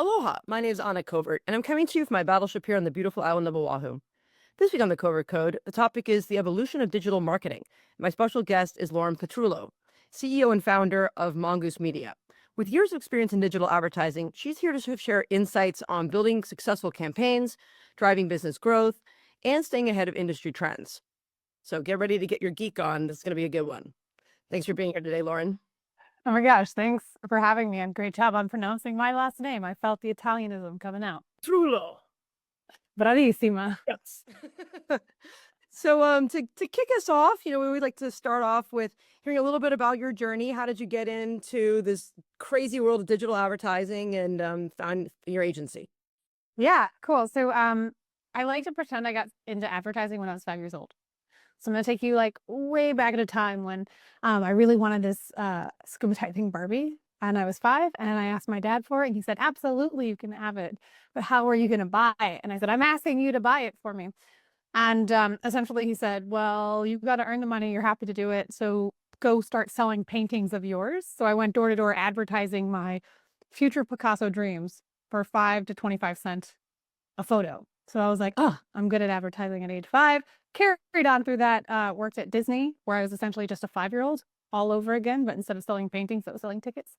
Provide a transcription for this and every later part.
Aloha, my name is Anna Covert, and I'm coming to you from my battleship here on the beautiful island of Oahu. This week on the Covert Code, the topic is the evolution of digital marketing. My special guest is Lauren Petrullo, CEO and founder of Mongoose Media. With years of experience in digital advertising, she's here to share insights on building successful campaigns, driving business growth, and staying ahead of industry trends. So get ready to get your geek on. This is going to be a good one. Thanks for being here today, Lauren. Oh my gosh, thanks for having me and great job on pronouncing my last name. I felt the Italianism coming out. Petrullo. Bravissima. Yes. So to kick us off, we would like to start off with hearing a little bit about your journey. How did you get into this crazy world of digital advertising and found your agency? Yeah, cool. So I like to pretend I got into advertising when I was 5 years old. So I'm gonna take you like way back at a time when I really wanted this scuba diving Barbie. And I was 5 and I asked my dad for it and he said, absolutely, you can have it. But how are you gonna buy it? And I said, I'm asking you to buy it for me. And essentially he said, well, you've got to earn the money. You're happy to do it. So go start selling paintings of yours. So I went door to door advertising my future Picasso dreams for 5 to 25 cents a photo. So I was like, oh, I'm good at advertising at age 5. Carried on through that, worked at Disney, where I was essentially just a 5-year-old all over again, but instead of selling paintings, I was selling tickets.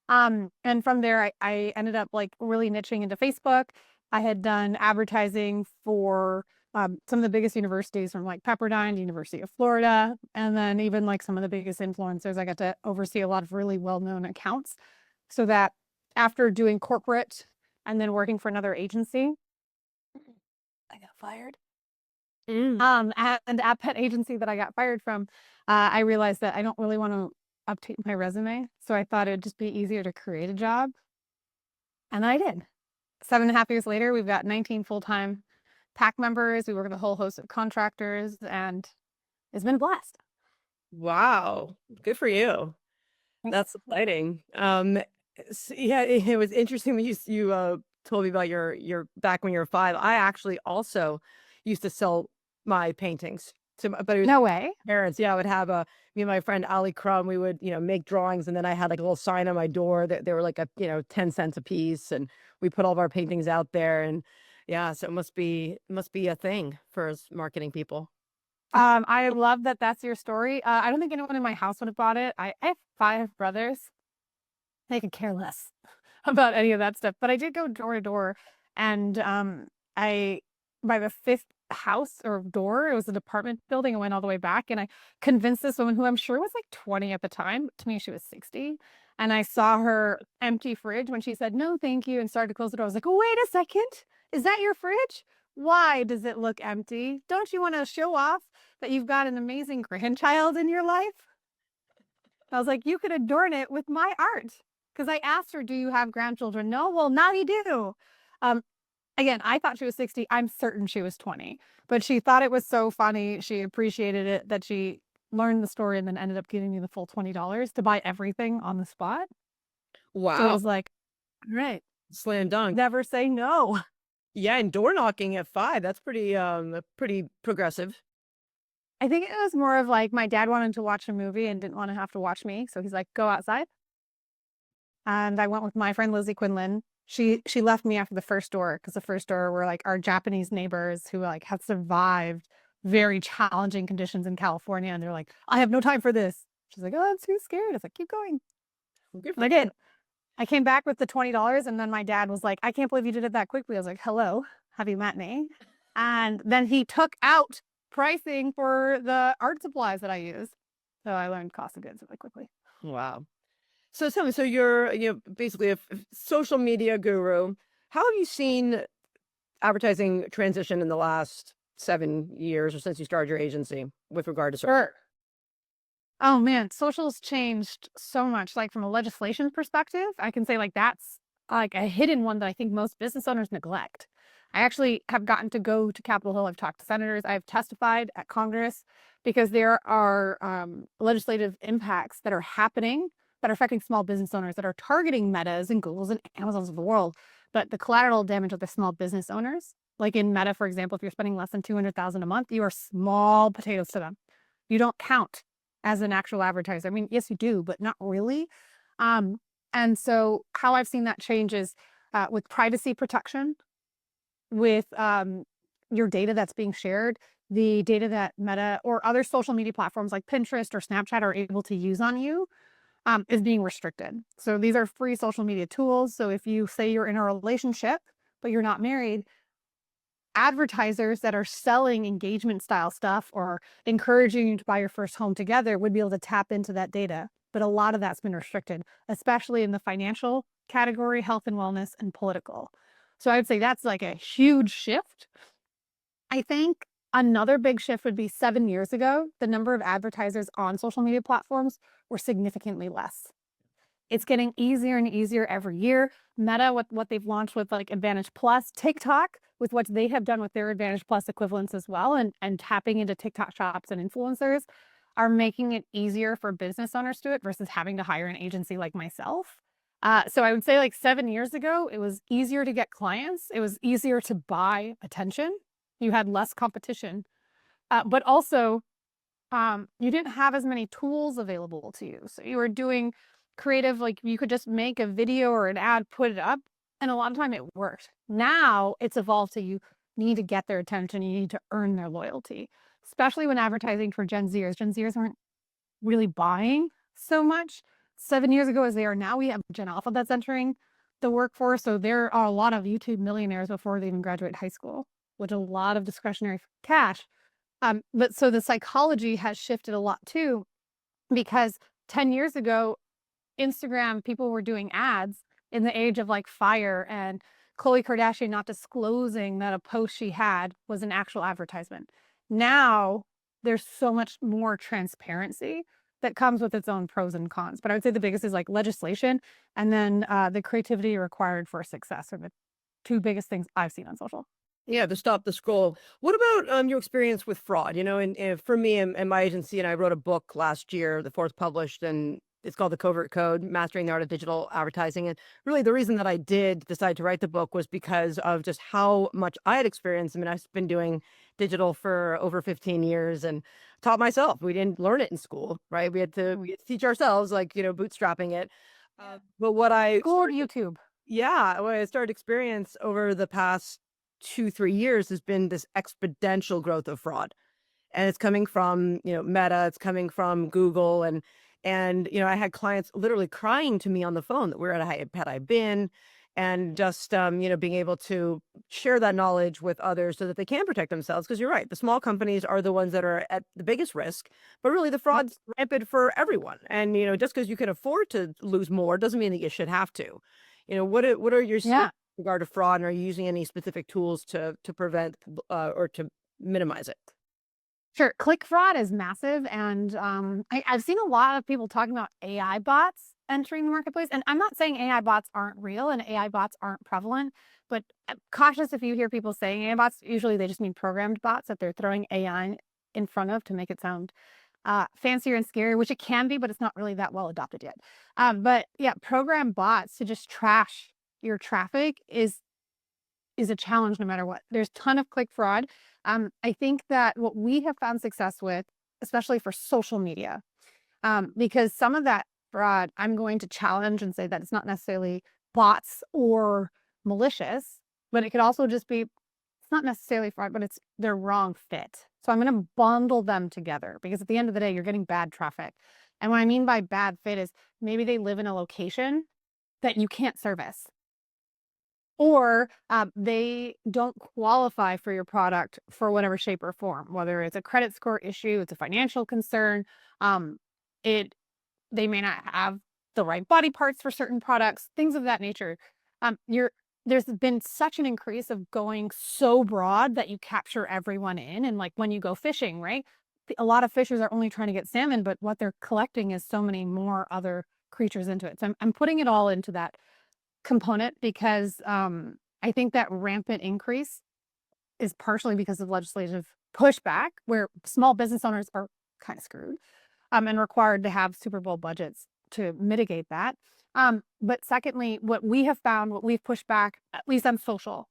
And from there, I ended up like really niching into Facebook. I had done advertising for some of the biggest universities from like Pepperdine, University of Florida, and then even like some of the biggest influencers. I got to oversee a lot of really well-known accounts so that after doing corporate and then working for another agency, I got fired. And at that agency that I got fired from, I realized that I don't really want to update my resume. So I thought it'd just be easier to create a job. And I did. 7.5 years later, we've got 19 full-time PAC members. We work with a whole host of contractors, and it's been a blast. Wow, good for you. That's exciting. Yeah, it was interesting when you told me about your back when you were 5. I actually also used to sell my paintings but it was No way. parents. Yeah, I would have me and my friend Ali Crum. We would make drawings, and then I had like a little sign on my door that they were like 10 cents a piece, and we put all of our paintings out there. And yeah, so it must be a thing for us marketing people. I love that that's your story. I don't think anyone in my house would have bought it. I have 5 brothers. They could care less about any of that stuff. But I did go door to door, and I by the 5th house or door, it was an apartment building. I went all the way back, and I convinced this woman who I'm sure was like 20 at the time. To me, she was 60. And I saw her empty fridge when she said, no, thank you, and started to close the door. I was like, oh, wait a second. Is that your fridge? Why does it look empty? Don't you want to show off that you've got an amazing grandchild in your life? I was like, you could adorn it with my art. Because I asked her, do you have grandchildren? No, well, now you do. Um, Again, I thought she was 60. I'm certain she was 20. But she thought it was so funny. She appreciated it that she learned the story and then ended up giving me the full $20 to buy everything on the spot. So it Wow, was like, all right, slam dunk. never say no. Yeah, and door knocking at 5. That's pretty progressive. I think it was more of like my dad wanted to watch a movie and didn't want to have to watch me. So he's like, go outside. And I went with my friend Lizzie Quinlan. She left me after the first door because the first door were like our Japanese neighbors who like had survived very challenging conditions in California. And they're like, I have no time for this. She's like, oh, I'm too scared. I was like, keep going. Good And for I did. I came back with the $20, and then my dad was like, I can't believe you did it that quickly. I was like, hello, have you met me? And then he took out pricing for the art supplies that I use. So I learned cost of goods really quickly. Wow. So tell me, so you're basically a social media guru. How have you seen advertising transition in the last 7 years or since you started your agency with regard to Sure. Oh man, social's changed so much. Like from a legislation perspective, I can say like that's like a hidden one that I think most business owners neglect. I actually have gotten to go to Capitol Hill. I've talked to senators. I've testified at Congress because there are legislative impacts that are happening that are affecting small business owners that are targeting Metas and Googles and Amazons of the world. But the collateral damage of the small business owners, like in Meta, for example, if you're spending less than 200,000 a month, you are small potatoes to them. You don't count as an actual advertiser. I mean, yes, you do, but not really. And so how I've seen that change is with privacy protection, with your data that's being shared, the data that Meta or other social media platforms like Pinterest or Snapchat are able to use on you is being restricted. So these are free social media tools. So if you say you're in a relationship, but you're not married, advertisers that are selling engagement style stuff or encouraging you to buy your first home together would be able to tap into that data. But a lot of that's been restricted, especially in the financial category, health and wellness, and political. So I would say that's like a huge shift. I think another big shift would be 7 years ago, the number of advertisers on social media platforms were significantly less. It's getting easier and easier every year. Meta, with what they've launched with like Advantage Plus, TikTok, with what they have done with their Advantage Plus equivalents as well, and tapping into TikTok shops and influencers are making it easier for business owners to do it versus having to hire an agency like myself. So I would say like 7 years ago, it was easier to get clients. It was easier to buy attention. You had less competition, but also you didn't have as many tools available to you. So you were doing creative, like you could just make a video or an ad, put it up, and a lot of time it worked. Now it's evolved to you need to get their attention, you need to earn their loyalty, especially when advertising for Gen Zers. Gen Zers aren't really buying so much 7 years ago as they are now. We have Gen Alpha that's entering the workforce. So there are a lot of YouTube millionaires before they even graduate high school, with a lot of discretionary cash. But so the psychology has shifted a lot too, because 10 years ago, Instagram, people were doing ads in the age of like Fire and Khloe Kardashian not disclosing that a post she had was an actual advertisement. Now there's so much more transparency that comes with its own pros and cons. But I would say the biggest is like legislation, and then the creativity required for success are the two biggest things I've seen on social. Yeah, to stop the scroll. What about your experience with fraud? And for me and my agency, and I wrote a book last year, the fourth published, and it's called The Covert Code: Mastering the Art of Digital Advertising. And really, the reason that I did decide to write the book was because of just how much I had experienced. I mean, I've been doing digital for over 15 years and taught myself. We didn't learn it in school, right? We had to teach ourselves, like bootstrapping it. But what I School YouTube. yeah, what I started experience over the past 2, 3 years has been this exponential growth of fraud. And it's coming from, Meta, it's coming from Google. And I had clients literally crying to me on the phone that had I been, and just, being able to share that knowledge with others so that they can protect themselves. Because you're right, the small companies are the ones that are at the biggest risk, but really the Yep. fraud's rampant for everyone. And just because you can afford to lose more doesn't mean that you should have to. What are your Yeah. regard to fraud, and are you using any specific tools to prevent or to minimize it? Sure. Click fraud is massive. And I've seen a lot of people talking about AI bots entering the marketplace. And I'm not saying AI bots aren't real and AI bots aren't prevalent, but cautious if you hear people saying AI bots, usually they just mean programmed bots that they're throwing AI in front of to make it sound fancier and scarier, which it can be, but it's not really that well adopted yet. But yeah, program bots to just trash your traffic is a challenge no matter what. There's a ton of click fraud. I think that what we have found success with, especially for social media, because some of that fraud, I'm going to challenge and say that it's not necessarily bots or malicious, but it could also just be, it's not necessarily fraud, but it's their wrong fit. So I'm going to bundle them together because at the end of the day, you're getting bad traffic. And what I mean by bad fit is maybe they live in a location that you can't service, or they don't qualify for your product for whatever shape or form, whether it's a credit score issue, it's a financial concern. Um, it They may not have the right body parts for certain products, things of that nature. You're There's been such an increase of going so broad that you capture everyone in, and like when you go fishing, right? A lot of fishers are only trying to get salmon, but what they're collecting is so many more other creatures into it. So I'm putting it all into that component because I think that rampant increase is partially because of legislative pushback, where small business owners are kind of screwed and required to have Super Bowl budgets to mitigate that. But secondly, what we have found, what we've pushed back, at least on social,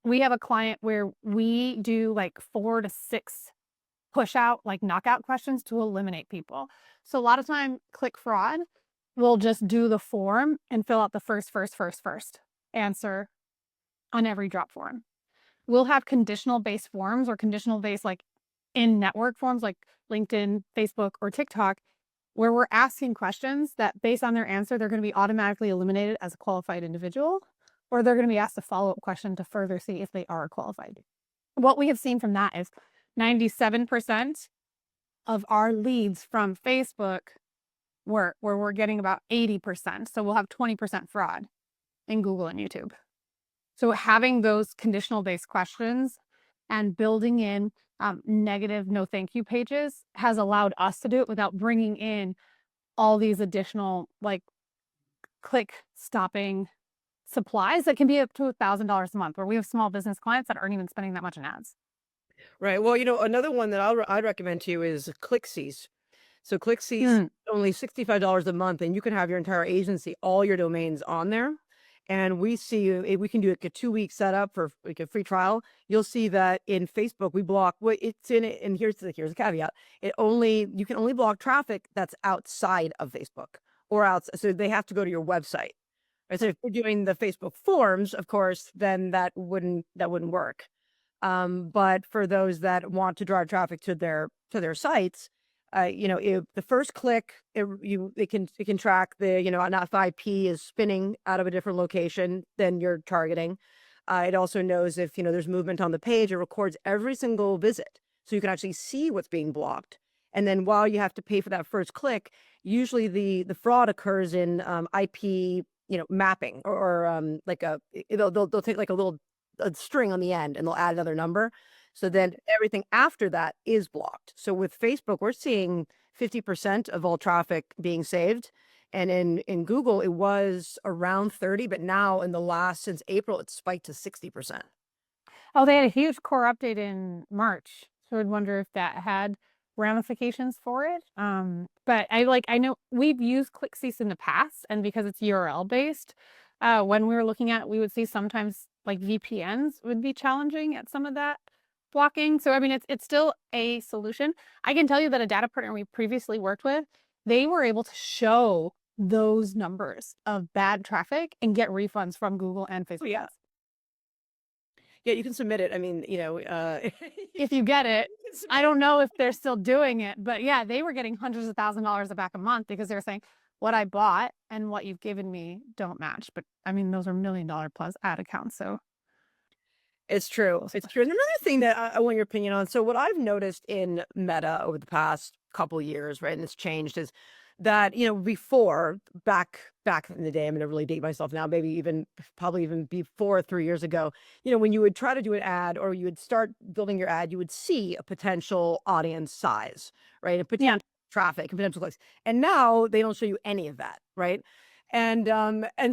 we have a client where we do like 4 to 6 push out, like knockout questions to eliminate people. So a lot of time, click fraud will just do the form and fill out the first. answer on every drop form. We'll have conditional based forms or conditional based like in network forms like LinkedIn, Facebook, or TikTok, where we're asking questions that based on their answer, they're going to be automatically eliminated as a qualified individual, or they're going to be asked a follow up question to further see if they are qualified. What we have seen from that is 97% of our leads from Facebook where we're getting about 80%. So we'll have 20% fraud in Google and YouTube. So having those conditional based questions and building in negative no thank you pages has allowed us to do it without bringing in all these additional like click stopping supplies that can be up to $1,000 a month, where we have small business clients that aren't even spending that much in ads. Right. Well, another one that I'd recommend to you is ClickCease. So ClickCease Mm. only $65 a month, and you can have your entire agency, all your domains on there. And we see we can do like a 2-week setup for like a free trial. You'll see that in Facebook we block what it's in it, and here's a caveat. You can only block traffic that's outside of Facebook or outside. So they have to go to your website. Right? So if you're doing the Facebook forms, of course, then that wouldn't work. But for those that want to drive traffic to their sites, if the first click, it can track not if IP is spinning out of a different location than you're targeting. It also knows if there's movement on the page. It records every single visit, so you can actually see what's being blocked. And then while you have to pay for that first click, usually the fraud occurs in IP mapping or like they'll take like a string on the end and they'll add another number. So then everything after that is blocked. So with Facebook, we're seeing 50% of all traffic being saved. And in Google, it was around 30, but now since April, it's spiked to 60%. Oh, they had a huge core update in March. So I'd wonder if that had ramifications for it. But I know we've used ClickCease in the past, and because it's URL based, when we were looking at it, we would see sometimes like VPNs would be challenging at some of that blocking. So I mean it's still a solution. I can tell you that a data partner we previously worked with, they were able to show those numbers of bad traffic and get refunds from Google and Oh, Facebook. yeah. Yeah, you can submit it. I mean, If you get it. can submit I don't know if they're still doing it, but yeah, they were getting hundreds of $1,000s back a month because they were saying what I bought and what you've given me don't match. But I mean, those are $1 million plus ad accounts. So It's true. It's true. And another thing that I want your opinion on. So what I've noticed in Meta over the past couple years, right, and it's changed is that, before back in the day, I'm gonna really date myself now, maybe even probably even before 3 years ago, when you would try to do an ad or you would start building your ad, you would see a potential audience size, right? And yeah. potential traffic and potential clicks. And now they don't show you any of that, right? And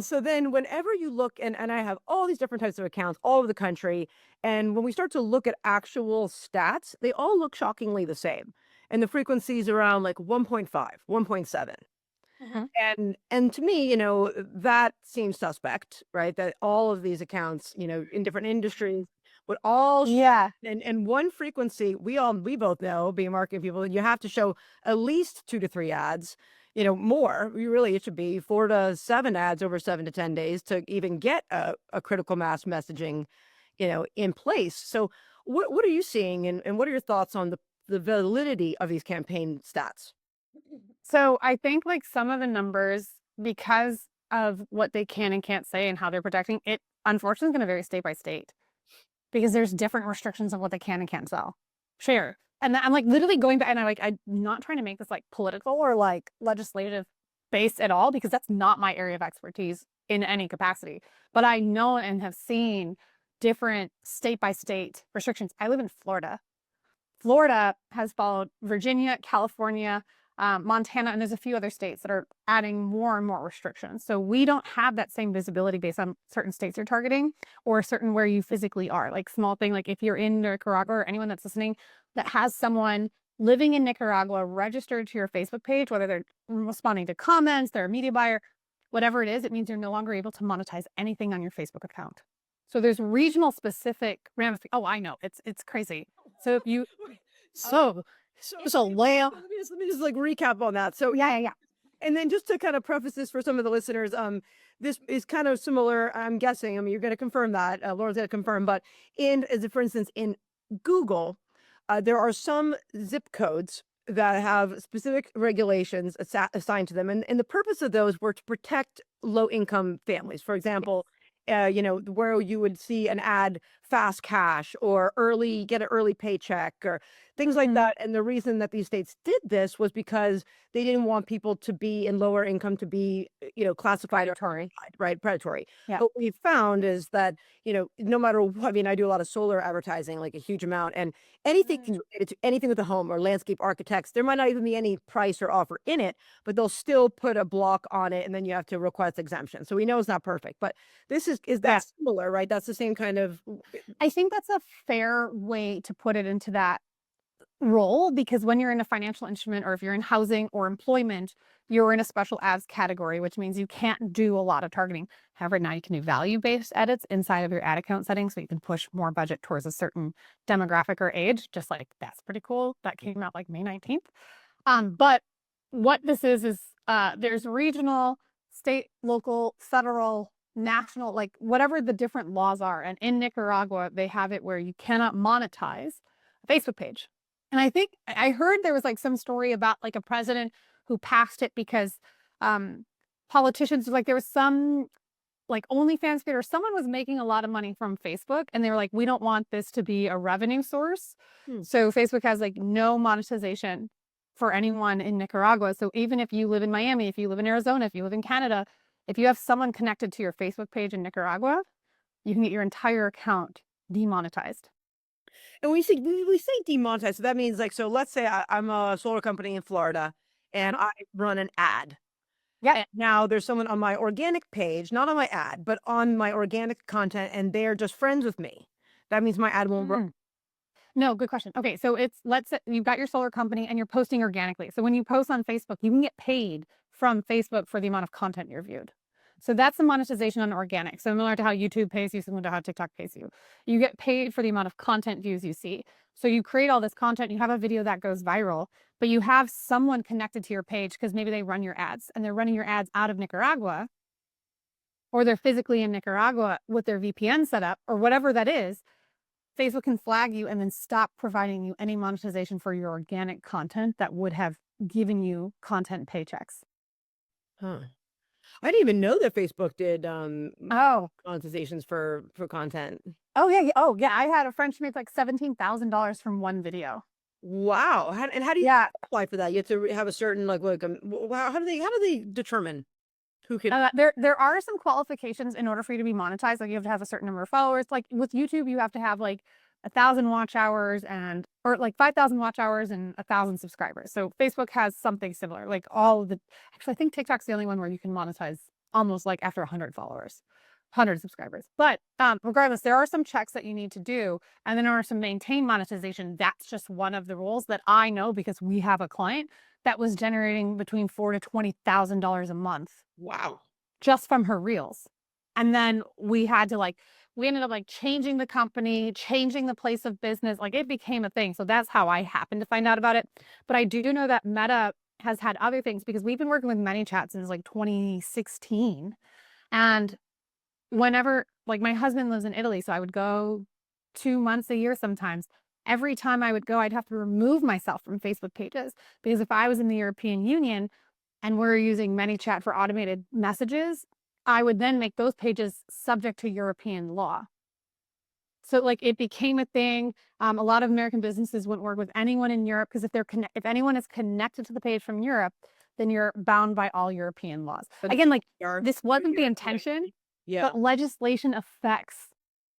so then whenever you look and I have all these different types of accounts all over the country, and when we start to look at actual stats, they all look shockingly the same. And the frequencies around like 1.5, 1.7. Mhm. And to me, that seems suspect, right? That all of these accounts, in different industries would all Yeah. and one frequency, we both know, being marketing people, you have to show at least 2 to 3 ads, more. It should be 4 to 7 ads over 7 to 10 days to even get a critical mass messaging, in place. So what are you seeing and what are your thoughts on the validity of these campaign stats? So I think like some of the numbers, because of what they can and can't say and how they're protecting it, unfortunately, is going to vary state by state because there's different restrictions of what they can and can't sell. Share. And I'm like literally going back and I'm not trying to make this like political or like legislative based at all because that's not my area of expertise in any capacity. But I know and have seen different state by state restrictions. I live in Florida. Florida has followed Virginia, California, Montana, and there's a few other states that are adding more and more restrictions. So we don't have that same visibility based on certain states you're targeting or certain where you physically are. Like small thing, like if you're in Nicaragua or anyone that's listening that has someone living in Nicaragua registered to your Facebook page, whether they're responding to comments, they're a media buyer, whatever it is, it means you're no longer able to monetize anything on your Facebook account. So there's regional specific ramifications. Oh, I know. It's crazy. So if you Okay. So oh, so so lamb. let me just like recap on that. So Yeah, yeah, yeah. And then just to kind of preface this for some of the listeners, this is kind of similar. I'm guessing. I mean, you're going to confirm that. Laura's going to confirm. But for instance, in Google, there are some zip codes that have specific regulations assigned to them, and the purpose of those were to protect low income families. For example, where you would see an ad, fast cash or early get an early paycheck or things like Mhm. that. And the reason that these states did this was because they didn't want people to be in lower income to be, classified or Predatory. right, predatory. Yeah. But what we found is that, no matter what, I mean, I do a lot of solar advertising, like a huge amount, and anything Mm. related to anything with the home or landscape architects, there might not even be any price or offer in it, but they'll still put a block on it, and then you have to request exemption. So we know it's not perfect, but this is Yeah. that similar, right? That's the same kind of. I think that's a fair way to put it into that role, because when you're in a financial instrument or if you're in housing or employment, you're in a special ads category, which means you can't do a lot of targeting. However, now you can do value-based edits inside of your ad account settings, so you can push more budget towards a certain demographic or age. Just like that's pretty cool. That came out like May 19th. But what this is there's regional, state, local, federal, national, like whatever the different laws are. And in Nicaragua, they have it where you cannot monetize a Facebook page. And I think I heard there was like some story about like a president who passed it because um politicians, like there was some like OnlyFans creator, someone was making a lot of money from Facebook and they were like, we don't want this to be a revenue source. Hmm. So Facebook has like no monetization for anyone in Nicaragua. So even if you live in Miami, if you live in Arizona, if you live in Canada, if you have someone connected to your Facebook page in Nicaragua, you can get your entire account demonetized. And we say demonetize, so that means like, so let's say I'm a solar company in Florida and I run an ad. Yeah. And now there's someone on my organic page, not on my ad, but on my organic content, and they're just friends with me. That means my ad won't run. No, good question. Okay, so it's let's say you've got your solar company and you're posting organically. So when you post on Facebook, you can get paid from Facebook for the amount of content you're viewed. So that's the monetization on organic. Similar to how YouTube pays you, similar to how TikTok pays you. You get paid for the amount of content views you see. So you create all this content, you have a video that goes viral, but you have someone connected to your page because maybe they run your ads and they're running your ads out of Nicaragua, or they're physically in Nicaragua with their VPN set up or whatever that is. Facebook can flag you and then stop providing you any monetization for your organic content that would have given you content paychecks. Huh. I didn't even know that Facebook did Oh, monetizations for content. oh yeah, yeah. Oh yeah. I had a friend, she made like $17,000 from one video. Wow. How do you Yeah. apply for that? You have to have a certain wow, how do they determine who can. There are some qualifications in order for you to be monetized. Like you have to have a certain number of followers. Like with YouTube, you have to have like 1,000 watch hours and or like 5,000 watch hours and 1,000 subscribers. So Facebook has something similar. Like all of the actually, I think TikTok's the only one where you can monetize almost like after 100 followers, 100 subscribers. But regardless, there are some checks that you need to do, and then in order to maintain monetization, that's just one of the rules that I know because we have a client that was generating between $4,000 to $20,000 a month Wow. just from her reels. And then we had to like, we ended up like changing the company, changing the place of business. Like it became a thing. So that's how I happened to find out about it. But I do know that Meta has had other things because we've been working with ManyChat since like 2016. And whenever, like my husband lives in Italy, so I would go 2 months a year sometimes. Every time I would go, I'd have to remove myself from Facebook pages because if I was in the European Union, and we're using ManyChat for automated messages, I would then make those pages subject to European law. So like it became a thing. A lot of American businesses wouldn't work with anyone in Europe because if anyone is connected to the page from Europe, then you're bound by all European laws. But Again, like are this wasn't the intention, yeah. but legislation affects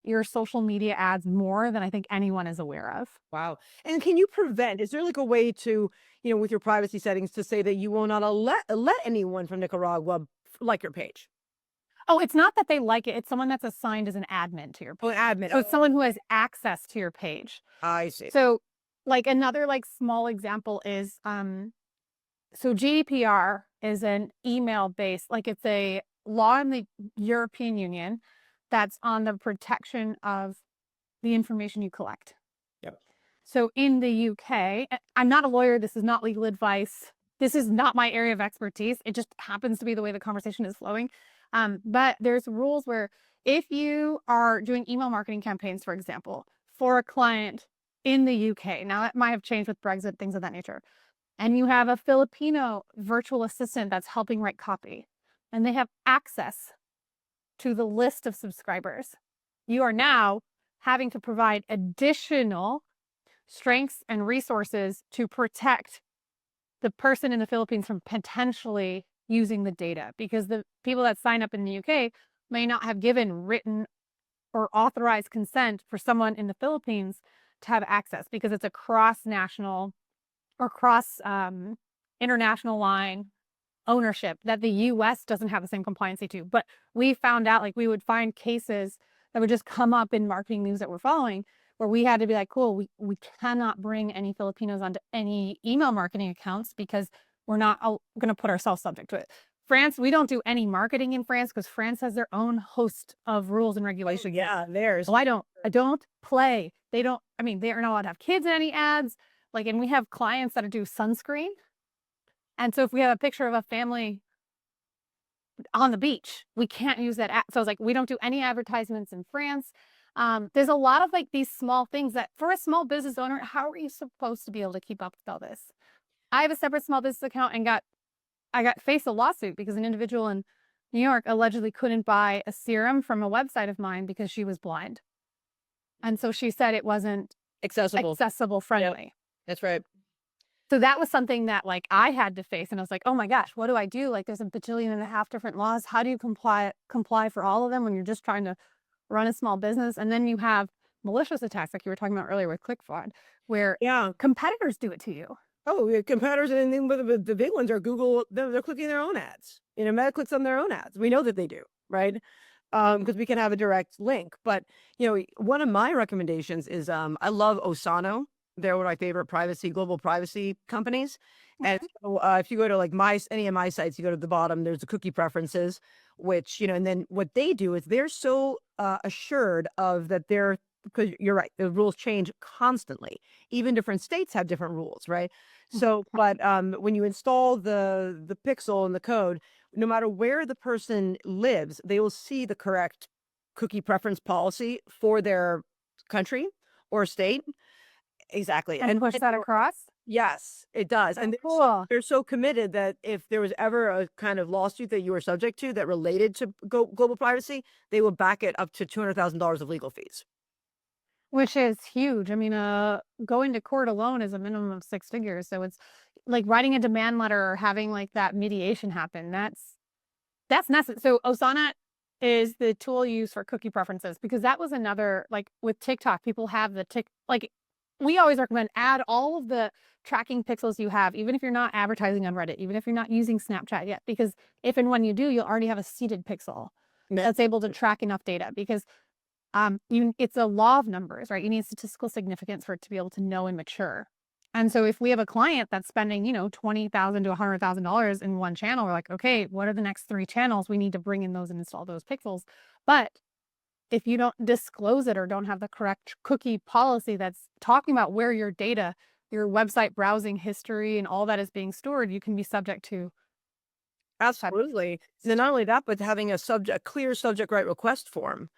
your social media ads more than I think anyone is aware of. Wow. And can you prevent? Is there like a way to, with your privacy settings to say that you will not let anyone from Nicaragua like your page? Oh, it's not that they like it. It's someone that's assigned as an admin to your Oh, an page. admin. So it's someone who has access to your page. I see. So like another like small example is so GDPR is an email based, like it's a law in the European Union that's on the protection of the information you collect. Yep. So in the UK, I'm not a lawyer, this is not legal advice, this is not my area of expertise. It just happens to be the way the conversation is flowing. But there's rules where if you are doing email marketing campaigns, for example, for a client in the UK, now that might have changed with Brexit, things of that nature, and you have a Filipino virtual assistant that's helping write copy, and they have access to the list of subscribers, you are now having to provide additional strengths and resources to protect the person in the Philippines from potentially using the data, because the people that sign up in the UK may not have given written or authorized consent for someone in the Philippines to have access, because it's a cross national or cross international line ownership that the US doesn't have the same compliancy to. But we found out, like, we would find cases that would just come up in marketing news that we're following, where we had to be like, cool, we cannot bring any Filipinos onto any email marketing accounts because we're not going to put ourselves subject to it. France, we don't do any marketing in France because France has their own host of rules and regulations. Yeah, theirs. So I don't play. They don't, I mean, they are not allowed to have kids in any ads. Like, and we have clients that do sunscreen. And so if we have a picture of a family on the beach, we can't use that ad. So I was like, we don't do any advertisements in France. There's a lot of like these small things that for a small business owner, how are you supposed to be able to keep up with all this? I have a separate small business account and I got faced a lawsuit because an individual in New York allegedly couldn't buy a serum from a website of mine because she was blind. And so she said it wasn't accessible friendly. Yep. That's right. So that was something that like I had to face, and I was like, oh my gosh, what do I do? Like, there's a bajillion and a half different laws. How do you comply for all of them when you're just trying to run a small business? And then you have malicious attacks, like you were talking about earlier with ClickFraud, where Yeah. competitors do it to you. Oh, yeah, competitors, and then the big ones are Google. They're clicking their own ads. You know, Meta clicks on their own ads. We know that they do, right? Because we can have a direct link. But you know, one of my recommendations is I love Osano. They're one of my favorite global privacy companies. And so, if you go to like any of my sites, you go to the bottom. There's the cookie preferences, which and then what they do is they're so assured of that they're because you're right, the rules change constantly. Even different states have different rules, right? So, but when you install the pixel and the code, no matter where the person lives, they will see the correct cookie preference policy for their country or state. Exactly. And push that across. Yes, it does. And Cool. they're so committed that if there was ever a kind of lawsuit that you were subject to that related to global privacy, they will back it up to $200,000 of legal fees. Which is huge. I mean, going to court alone is a minimum of 6 figures. So it's like writing a demand letter or having like that mediation happen. That's necessary. So Osana is the tool used for cookie preferences, because that was another, like with TikTok, people have like we always recommend add all of the tracking pixels you have, even if you're not advertising on Reddit, even if you're not using Snapchat yet, because if and when you do, you'll already have a seeded pixel that's able to track enough data, because it's a law of numbers, right? You need statistical significance for it to be able to know and mature. And so if we have a client that's spending, $20,000 to $100,000 in one channel, we're like, okay, what are the next 3 channels? We need to bring in those and install those pixels. But if you don't disclose it or don't have the correct cookie policy that's talking about where your data, your website browsing history and all that is being stored, you can be subject to. Absolutely. Then not only that, but having a clear subject right request form,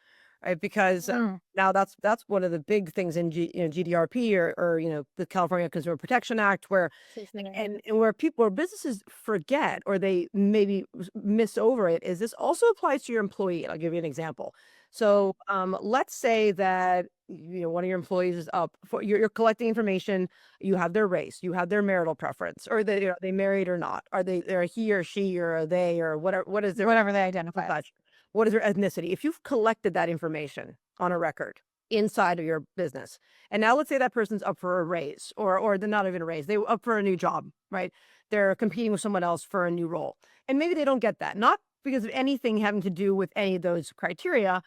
right? Because now that's one of the big things in GDRP or the California Consumer Protection Act, where and where businesses forget or they maybe miss over it is this also applies to your employee. And I'll give you an example. So let's say that one of your employees is up for you're collecting information. You have their race, you have their marital preference, or they married or not, are they're a he or she or a they or whatever, what is their Whatever they identify as. what is their ethnicity? If you've collected that information on a record inside of your business, and now let's say that person's up for a raise, or they're not even a raise, they're up for a new job, right? They're competing with someone else for a new role, and maybe they don't get that, not because of anything having to do with any of those criteria.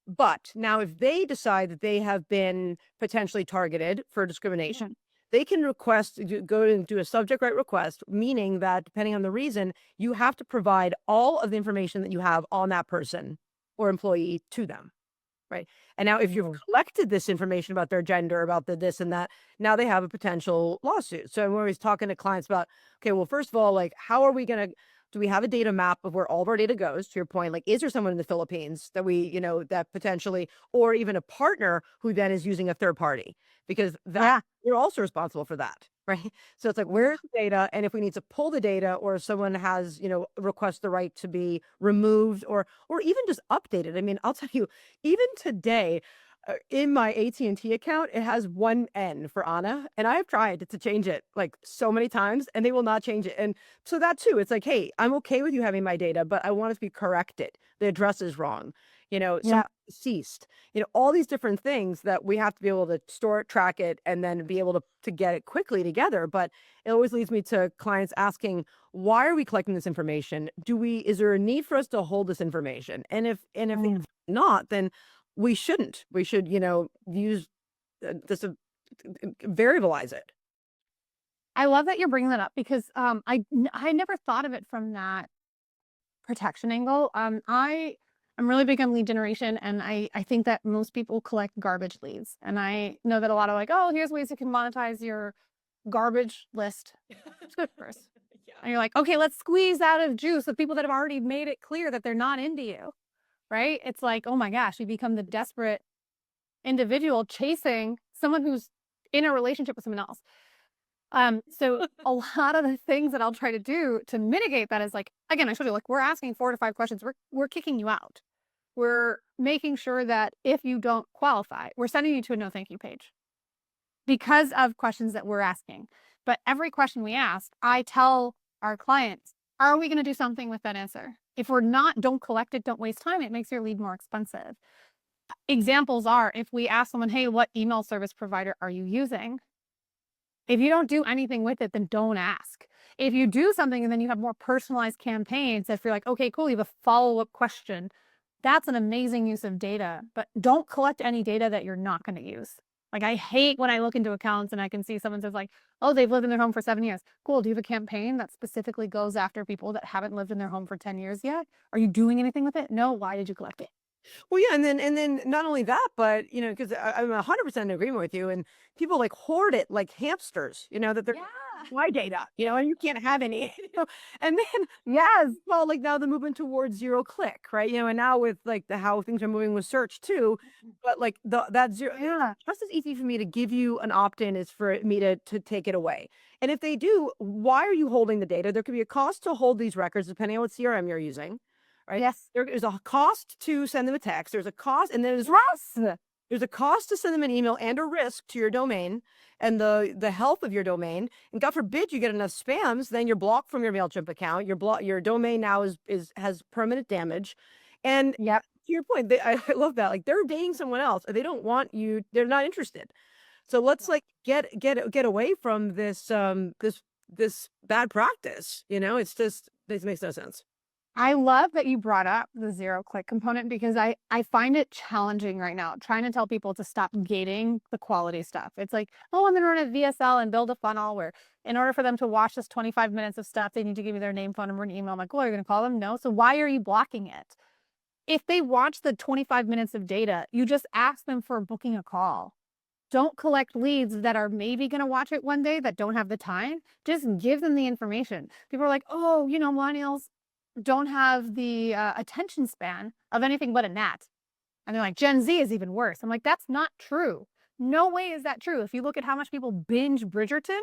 But now, if they decide that they have been potentially targeted for discrimination, they can go and do a subject right request, meaning that depending on the reason, you have to provide all of the information that you have on that person or employee to them. right? And now if you've Ooh. collected this information about their gender, about the this and that, now they have a potential lawsuit. So I'm always talking to clients about, okay, well, first of all, like, how are we going to, do we have a data map of where all of our data goes? To your point, like, is there someone in the Philippines that we, that potentially, or even a partner who then is using a third party? Because that Yeah. you're also responsible for that, right? So it's like, Yeah. where's the data? And if we need to pull the data, or if someone has, request the right to be removed, or even just updated. I mean, I'll tell you, even today, in my AT&T account, it has one N for Anna, and I've tried to change it like so many times, and they will not change it. And so that too, it's like, hey, I'm okay with you having my data, but I want it to be corrected. The address is wrong. Some Yeah. deceased. All these different things that we have to be able to store it, track it, and then be able to get it quickly together. But it always leads me to clients asking, why are we collecting this information? Is there a need for us to hold this information? And if Mm. not, then we shouldn't. We should, use this variabilize it. I love that you're bringing that up because I never thought of it from that protection angle. I'm really big on lead generation, and I think that most people collect garbage leads, and I know that a lot of like, oh, here's ways you can monetize your garbage list subscribers, Yeah. and you're like, okay, let's squeeze out of juice the people that have already made it clear that they're not into you, right? It's like, oh my gosh, you become the desperate individual chasing someone who's in a relationship with someone else. So a lot of the things that I'll try to do to mitigate that is like, again, I showed you, like, we're asking 4 to 5 questions. We're kicking you out. We're making sure that if you don't qualify, we're sending you to a no thank you page because of questions that we're asking. But every question we ask, I tell our clients, are we going to do something with that answer? If we're not, don't collect it, don't waste time. It makes your lead more expensive. Examples are if we ask someone, hey, what email service provider are you using? If you don't do anything with it, then don't ask. If you do something and then you have more personalized campaigns, if you're like, okay, cool, you have a follow-up question, that's an amazing use of data, but don't collect any data that you're not going to use. Like, I hate when I look into accounts and I can see someone says like, oh, they've lived in their home for 7 years. Cool. Do you have a campaign that specifically goes after people that haven't lived in their home for 10 years yet? Are you doing anything with it? No. Why did you collect it? Well, yeah, and then not only that, but because I'm 100% in agreement with you, and people like hoard it like hamsters, that they're Yeah. my data, and you can't have any, and then Yes. well, like now they're moving towards zero click, right? And now with like the how things are moving with search too, but like that zero, Yeah. just as easy for me to give you an opt-in as for me to take it away. And if they do, why are you holding the data? There could be a cost to hold these records depending on what CRM you're using, right? Yes. There is a cost to send them a text. There's a cost, and Yes. there's a cost to send them an email and a risk to your domain and the health of your domain. And God forbid you get enough spams, then you're blocked from your MailChimp account. Your domain now has permanent damage. And Yep. to your point, I love that. Like, they're dating someone else. They don't want you. They're not interested. So let's like get away from this bad practice. It's just, this makes no sense. I love that you brought up the zero click component because I find it challenging right now trying to tell people to stop gating the quality stuff. It's like, oh, I'm going to run a VSL and build a funnel where in order for them to watch this 25 minutes of stuff, they need to give me their name, phone number, and email. I'm like, well, are you going to call them? No. So why are you blocking it? If they watch the 25 minutes of data, you just ask them for booking a call. Don't collect leads that are maybe going to watch it one day that don't have the time. Just give them the information. People are like, oh, millennials don't have the attention span of anything but a gnat. And they're like, Gen Z is even worse. I'm like, that's not true. No way is that true. If you look at how much people binge Bridgerton,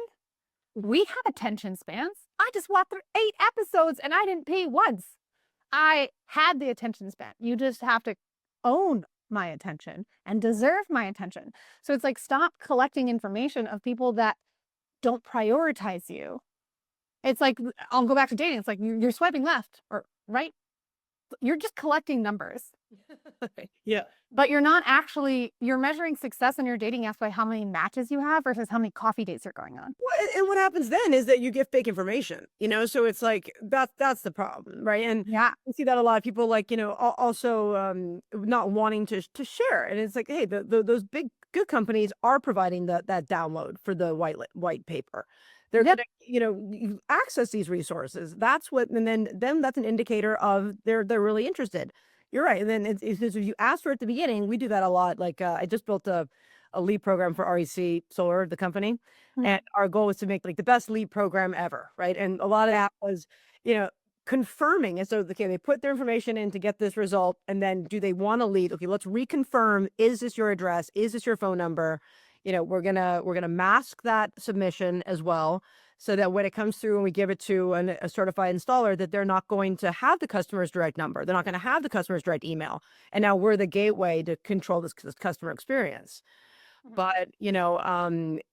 we have attention spans. I just watched 8 episodes and I didn't pay once. I had the attention span. You just have to own my attention and deserve my attention. So it's like, stop collecting information of people that don't prioritize you. It's like, I'll go back to dating. It's like you're swiping left or right. You're just collecting numbers, Yeah. but you're measuring success in your dating apps by how many matches you have versus how many coffee dates are going on. Well, and what happens then is that you give fake information, so it's like that's the problem, right? And Yeah. you see that a lot of people like, also not wanting to share. And it's like, hey, those big good companies are providing that download for the white paper. They're Yep. gonna, you access these resources. That's what, and then that's an indicator of they're really interested. You're right, and then it's just if you ask for it at the beginning, we do that a lot, like, I just built a lead program for REC Solar, the company, Mm. and our goal was to make, like, the best lead program ever, right? And a lot of that was, you know, confirming, and so, okay, they put their information in to get this result, and then do they want a lead? Okay, let's reconfirm, is this your address? Is this your phone number? You know, we're gonna mask that submission as well, so that when it comes through and we give it to a certified installer, that they're not going to have the customer's direct number. They're not going to have the customer's direct email. And now we're the gateway to control this customer experience. Mhm. But,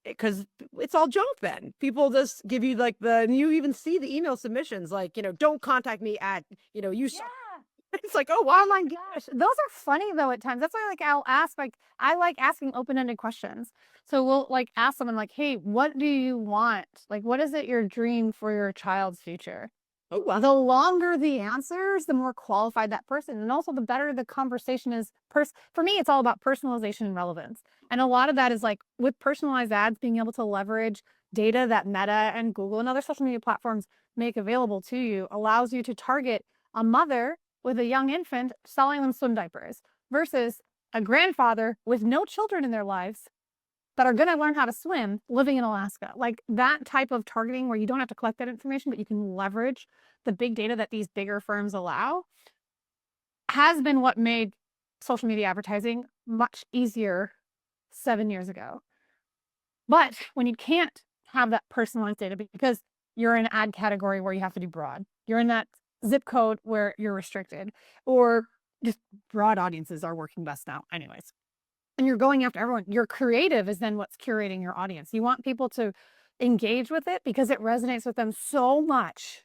because it's all junk then. People just give you like and you even see the email submissions like, don't contact me at, you Yeah. suck. It's like, oh, Oh wow. my gosh. Those are funny though at times. That's why like I'll ask like I like asking open-ended questions. So we'll like ask someone like, "Hey, what do you want? Like what is it your dream for your child's future?" Oh, wow. The longer the answers, the more qualified that person, and also the better the conversation is. For me, it's all about personalization and relevance. And a lot of that is like with personalized ads, being able to leverage data that Meta and Google and other social media platforms make available to you allows you to target a mother with a young infant selling them swim diapers versus a grandfather with no children in their lives that are going to learn how to swim living in Alaska. Like that type of targeting where you don't have to collect that information, but you can leverage the big data that these bigger firms allow has been what made social media advertising much easier 7 years ago. But when you can't have that personalized data because you're in an ad category where you have to do broad, you're in that zip code where you're restricted, or just broad audiences are working best now, anyways. And you're going after everyone. Your creative is then what's curating your audience. You want people to engage with it because it resonates with them so much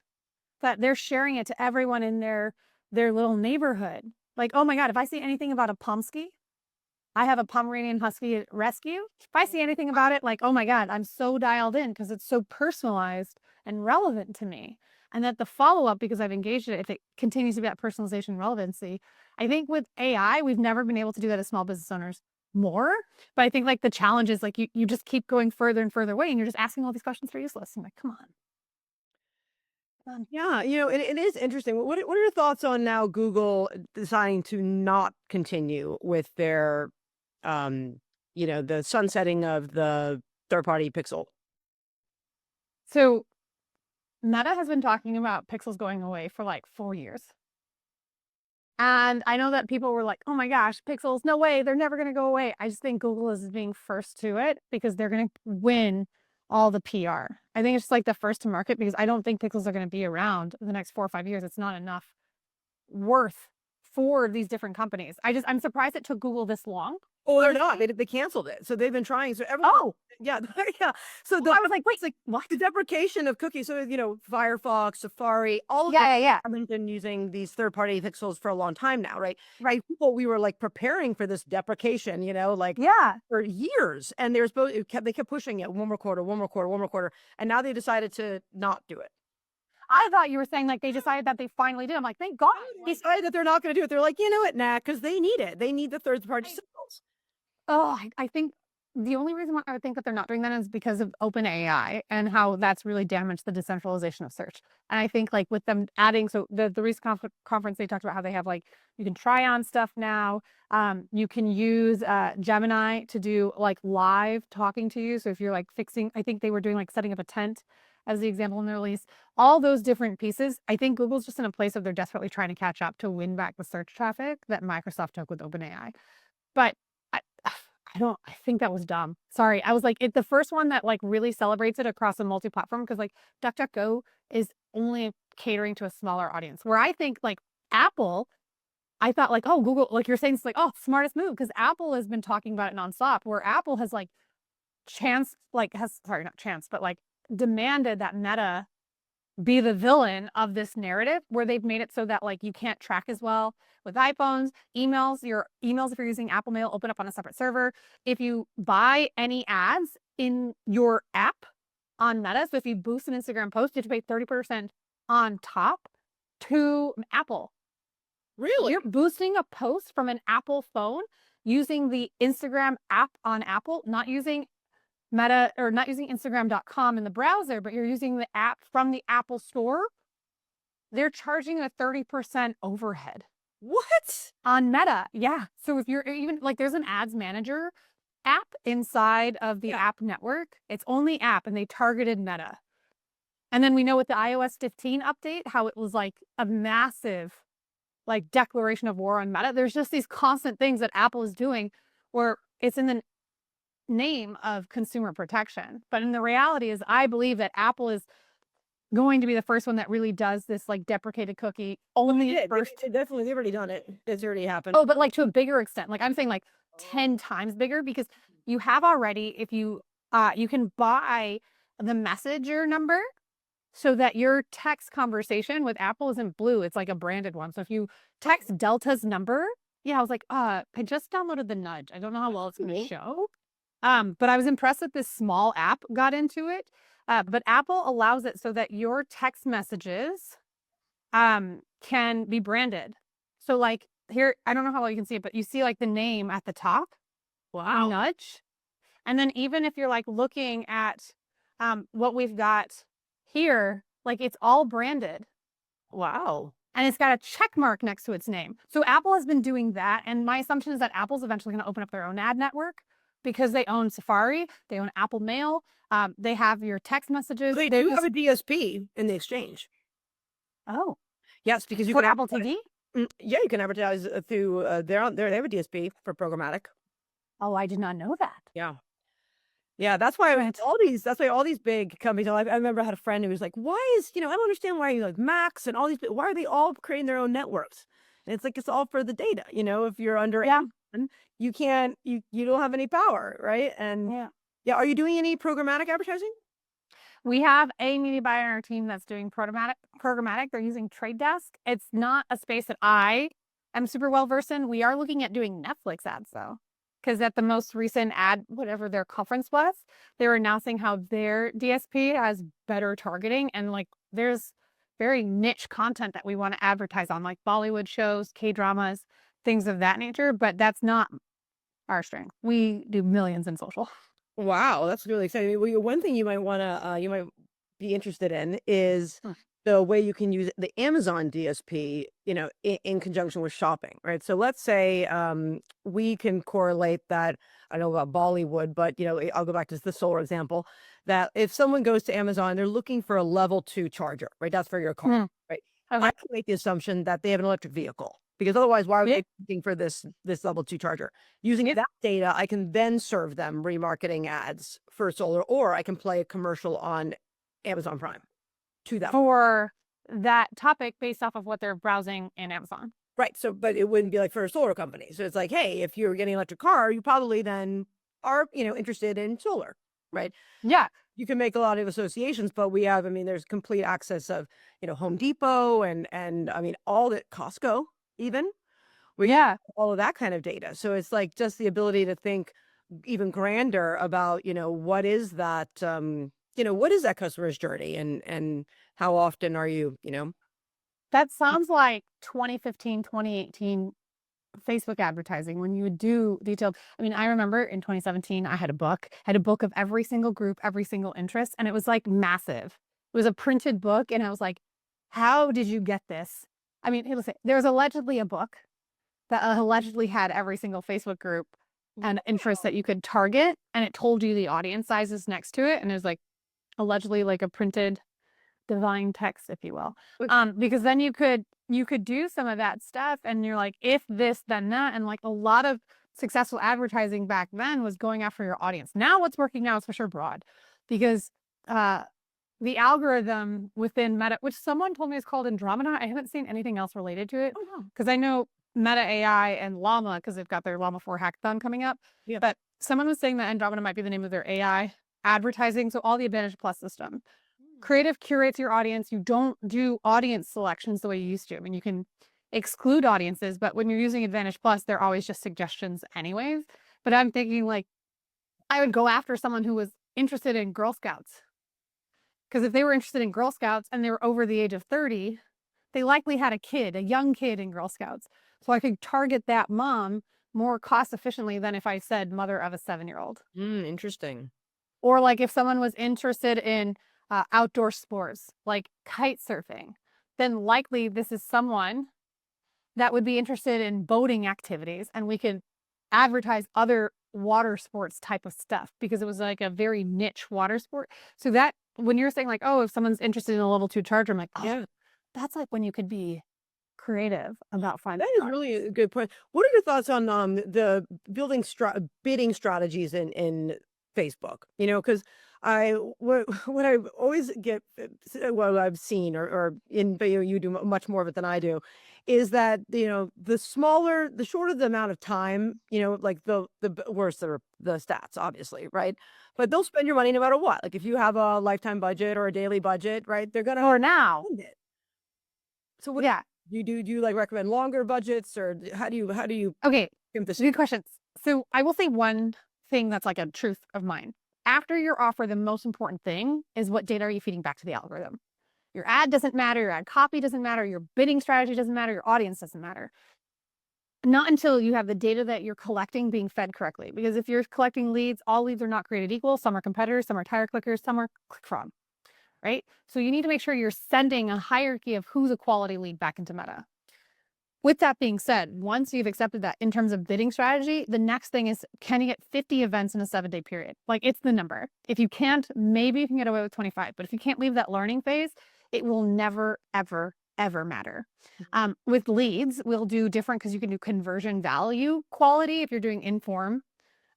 that they're sharing it to everyone in their little neighborhood. Like, oh my God, if I see anything about a Pomsky, I have a Pomeranian Husky rescue. If I see anything about it, like, oh my God, I'm so dialed in because it's so personalized and relevant to me. And that the follow up, because I've engaged it, if it continues to be that personalization and relevancy, I think with AI, we've never been able to do that as small business owners more. But I think like the challenge is like you just keep going further and further away and you're just asking all these questions that are useless. I'm like, come on. Come on. Yeah, it is interesting. What are your thoughts on now Google deciding to not continue with their, the sunsetting of the third-party pixel? So Meta has been talking about pixels going away for like 4 years. And I know that people were like, "Oh my gosh, pixels, no way, they're never gonna go away." I just think Google is being first to it because they're gonna win all the PR. I think it's just like the first to market because I don't think pixels are gonna be around in the next 4 or 5 years. It's not enough worth for these different companies. I'm surprised it took Google this long. Oh, they're not. Honestly. They canceled it. So they've been trying. So everyone, Oh, yeah, yeah. So I was like, "Wait, it's like what?" the deprecation of cookies. So Firefox, Safari, all of them Yeah, yeah, yeah. have been using these third-party pixels for a long time now, right? Right. People, we were like preparing for this deprecation, like Yeah. for years, and they were supposed. They kept pushing it one more quarter, one more quarter, one more quarter, and now they decided to not do it. I thought you were saying like they decided that they finally did. I'm like, "Thank God." They decided that they're not going to do it. They're like, you know what, nah, because they need it. They need the third-party Like, signals. oh, I think the only reason why I would think that they're not doing that is because of OpenAI and how that's really damaged the decentralization of search. And I think like with them adding, so the recent conference they talked about how they have like you can try on stuff now. You can use Gemini to do like live talking to you. So if you're like fixing, I think they were doing like setting up a tent as the example in the release. All those different pieces. I think Google's just in a place of they're desperately trying to catch up to win back the search traffic that Microsoft took with OpenAI. But I I don't I think that was dumb. Sorry. I was like, the first one that like really celebrates it across a multi-platform because like DuckDuckGo is only catering to a smaller audience. Where I think like Apple, I thought like, oh, Google, like you're saying, it's like, oh, smartest move because Apple has been talking about it nonstop. Where Apple has like sorry, not chance, but like demanded that Meta be the villain of this narrative where they've made it so that like you can't track as well with iPhones, emails, your emails if you're using Apple Mail open up on a separate server. If you buy any ads in your app on Meta, so if you boost an Instagram post, you have to pay 30% on top to Apple. Really? You're boosting a post from an Apple phone using the Instagram app on Apple, not using Meta or not using Instagram.com in the browser, but you're using the app from the Apple store, they're charging a 30% overhead. What? on Meta. Yeah. So if you're even like, there's an ads manager app inside of the Yeah. app network. It's only app and they targeted Meta. And then we know with the iOS 15 update, how it was like a massive like declaration of war on Meta. There's just these constant things that Apple is doing where it's in the name of consumer protection. But in the reality is I believe that Apple is going to be the first one that really does this like deprecated cookie only at first. Definitely, they've already done it. It's already happened. Oh, but like to a bigger extent. Like I'm saying like 10 times bigger because you have already, if you you can buy the messenger number so that your text conversation with Apple isn't blue. It's like a branded one. So if you text Delta's number, yeah, I was like, I just downloaded the Nudge. I don't know how well it's going to show. But I was impressed that this small app got into it. But Apple allows it so that your text messages can be branded. So like here, I don't know how well you can see it, but you see like the name at the top, Wow. Nudge. And then even if you're like looking at what we've got here, like it's all branded Wow. and it's got a check mark next to its name. So Apple has been doing that. And my assumption is that Apple's eventually going to open up their own ad network because they own Safari, they own Apple Mail, they have your text messages. They They do just, have a DSP in the exchange. oh, Yes, because you for can Apple advertise. TV? Yeah, you can advertise through they're on there. They have a DSP for programmatic. Oh, I did not know that. Yeah. Yeah, that's why Right. all these big companies. I remember I had a friend who was like, "Why is I don't understand why like Max and all these why are they all creating their own networks?" And it's like it's all for the data. If you're under Yeah. 18, you can't you don't have any power, right? And Yeah. yeah, are you doing any programmatic advertising? We have a media buyer on our team that's doing programmatic. They're using Trade Desk. It's not a space that I am super well versed in. We are looking at doing Netflix ads though. Because at the most recent ad, whatever their conference was, they were announcing how their DSP has better targeting and like there's very niche content that we want to advertise on, like Bollywood shows, K-dramas, things of that nature. But that's not our strength. We do millions in social. Wow, that's really exciting. Well, one thing you might be interested in is Hmm. the way you can use the Amazon DSP, in conjunction with shopping, right? So let's say we can correlate that. I know about Bollywood, but I'll go back to the solar example. That if someone goes to Amazon, they're looking for a level 2 charger, right? That's for your car, Hmm. right? I Okay. can make the assumption that they have an electric vehicle because otherwise, why would Yeah. they be looking for this level 2 charger? Using Yeah. that data, I can then serve them remarketing ads for solar, or I can play a commercial on Amazon Prime to them. For that topic based off of what they're browsing in Amazon. Right. So, but it wouldn't be like for a solar company. So it's like, hey, if you're getting an electric car, you probably then are, interested in solar, right? Yeah. You can make a lot of associations, but there's complete access of, Home Depot and I mean, all the Costco even. We have Yeah. all of that kind of data. So it's like just the ability to think even grander about, what is that customer's journey and how often are you. That sounds like 2015, 2018 Facebook advertising when you would do detailed. I mean, I remember in 2017, I had a book of every single group, every single interest, and it was like massive. It was a printed book, and I was like, how did you get this? I mean, hey, listen, there was allegedly a book that allegedly had every single Facebook group and interest that you could target, and it told you the audience sizes next to it, and it was like allegedly like a printed divine text, if you will. But Because then you could do some of that stuff, and you're like, if this, then that, and like a lot of successful advertising back then was going after your audience. Now, what's working now is for sure broad, because uh, the algorithm within Meta, which someone told me is called Andromeda. I haven't seen anything else related to it oh no. because I know Meta AI and Llama because they've got their Llama 4 hackathon coming up. Yeah. But someone was saying that Andromeda might be the name of their AI advertising. So all the Advantage Plus system. Creative curates your audience. You don't do audience selections the way you used to. I mean, you can exclude audiences, but when you're using Advantage Plus, they're always just suggestions anyways. But I'm thinking like I would go after someone who was interested in Girl Scouts. Because if they were interested in Girl Scouts and they were over the age of 30, they likely had a young kid in Girl Scouts. So I could target that mom more cost efficiently than if I said mother of a 7-year-old. Interesting. Or like if someone was interested in outdoor sports, like kite surfing, then likely this is someone that would be interested in boating activities, and we could advertise other water sports type of stuff because it was like a very niche water sport. So that when you're saying like, oh, if someone's interested in a level 2 charger, I'm like, oh, Yeah. that's like when you could be creative about finding That is really a good point. What are your thoughts on the bidding strategies in Facebook? You know, because what I always get, what I've seen or in but you do much more of it than I do, is that the shorter the amount of time, like worse the stats, obviously, right? But they'll spend your money no matter what. Like if you have a lifetime budget or a daily budget, right? They're gonna or now. spend it. So what Yeah. do you, like, recommend longer budgets, or how do you Okay. give this? Good questions. So I will say one thing that's like a truth of mine. After your offer, the most important thing is what data are you feeding back to the algorithm? Your ad doesn't matter, your ad copy doesn't matter, your bidding strategy doesn't matter, your audience doesn't matter. Not until you have the data that you're collecting being fed correctly. Because if you're collecting leads, all leads are not created equal. Some are competitors, some are tire clickers, some are click fraud, right? So you need to make sure you're sending a hierarchy of who's a quality lead back into Meta. With that being said, once you've accepted that in terms of bidding strategy, the next thing is, can you get 50 events in a 7-day period? Like, it's the number. If you can't, maybe you can get away with 25, but if you can't leave that learning phase, it will never, ever, ever matter. With leads, we'll do different because you can do conversion value quality if you're doing inform